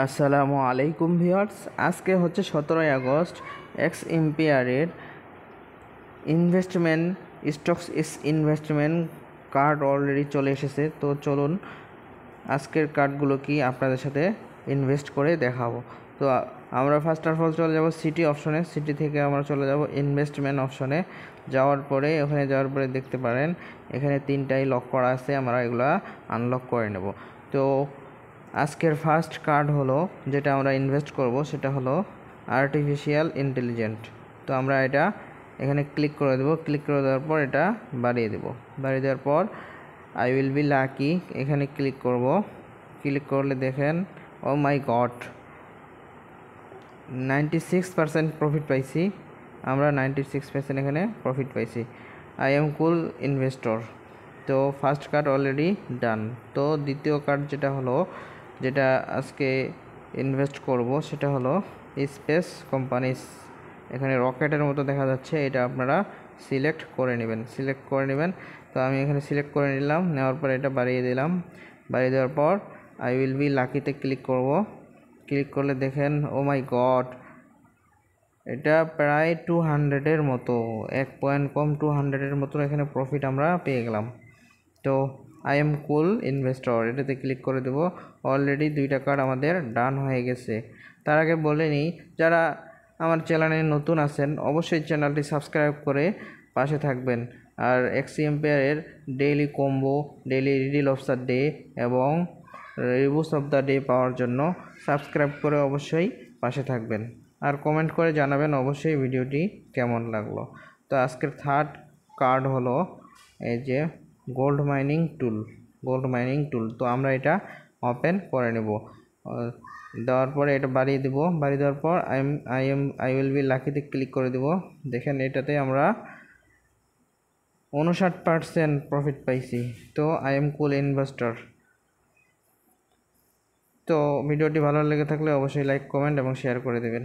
আসসালামু আলাইকুম ভিউয়ার্স, আজকে হচ্ছে 17 আগস্ট। এক্স এম্পিয়ারের investment stocks investment card already চলে এসেছে। তো চলুন আজকের কার্ডগুলো কি আপনাদের সাথে ইনভেস্ট করে দেখাবো। তো আমরা ফার্স্ট অফ অল চলে যাব সিটি অপশনে। সিটি থেকে আমরা চলে যাব ইনভেস্টমেন্ট অপশনে। যাওয়ার পরে ওখানে যাওয়ার পরে দেখতে পারেন এখানে তিনটাই লক করা আছে, আমরা এগুলা আনলক করে নেব। তো আজকের ফার্স্ট কার্ড হলো যেটা আমরা ইনভেস্ট করব, সেটা হলো আর্টিফিশিয়াল ইন্টেলিজেন্ট। তো আমরা এটা এখানে ক্লিক করে দেব। ক্লিক করে দেওয়ার পর এটা বাড়িয়ে দেব। বাড়িয়ে দেওয়ার পর আই উইল বি লাকি এখানে ক্লিক করব। ক্লিক করলে দেখেন ও মাই গড 96% প্রফিট পাইছি। আমরা 96% এখানে প্রফিট পাইছি। I am cool investor. তো ফার্স্ট কার্ড অলরেডি ডান। তো দ্বিতীয় কার্ড যেটা আজকে ইনভেস্ট করব সেটা হলো স্পেস কোম্পানিস। এখানে রকেটের মতো দেখা যাচ্ছে, এটা আপনারা সিলেক্ট করে নেবেন। তো আমি এখানে সিলেক্ট করে নিলাম। নেওয়ার পর এটা বাড়িয়ে দিলাম। বাড়িয়ে দেওয়ার পর আই উইল বি লাকিতে ক্লিক করব। ক্লিক করলে দেখেন ও মাই গড এটা প্রায় 200-এর মতো, 1 পয়েন্ট কম 200-এর মতো এখানে প্রফিট আমরা পেয়ে গেলাম। তো আই এম কুল ইনভেস্টর এটাতে ক্লিক করে দেব। অলরেডি 2টা কার্ড আমাদের ডান হয়ে গেছে। তার আগে বলে নিই, যারা আমার চ্যানেলে নতুন আছেন অবশ্যই চ্যানেলটি সাবস্ক্রাইব করে পাশে থাকবেন। আর এক্স এম্পিয়ারের daily combo, daily riddle of the day এবং রিভিউস অফ দ্য ডে পাওয়ার জন্য সাবস্ক্রাইব করে অবশ্যই পাশে থাকবেন। আর কমেন্ট করে জানাবেন অবশ্যই ভিডিওটি কেমন লাগলো। তো আজকের থার্ড কার্ড হলো এই যে গোল্ড মাইনিং টুল। তো আমরা এটা ওপেন করে নেব। দেওয়ার পরে এটা বাড়িয়ে দেব। বাড়িয়ে দেওয়ার পর আই উইল বি লাকিতে ক্লিক করে দেব। দেখেন এটাতে আমরা 59% প্রফিট পাইছি। তো আই এম কুল ইনভেস্টর। তো ভিডিওটি ভালো লেগে থাকলে অবশ্যই লাইক, কমেন্ট এবং শেয়ার করে দেবেন।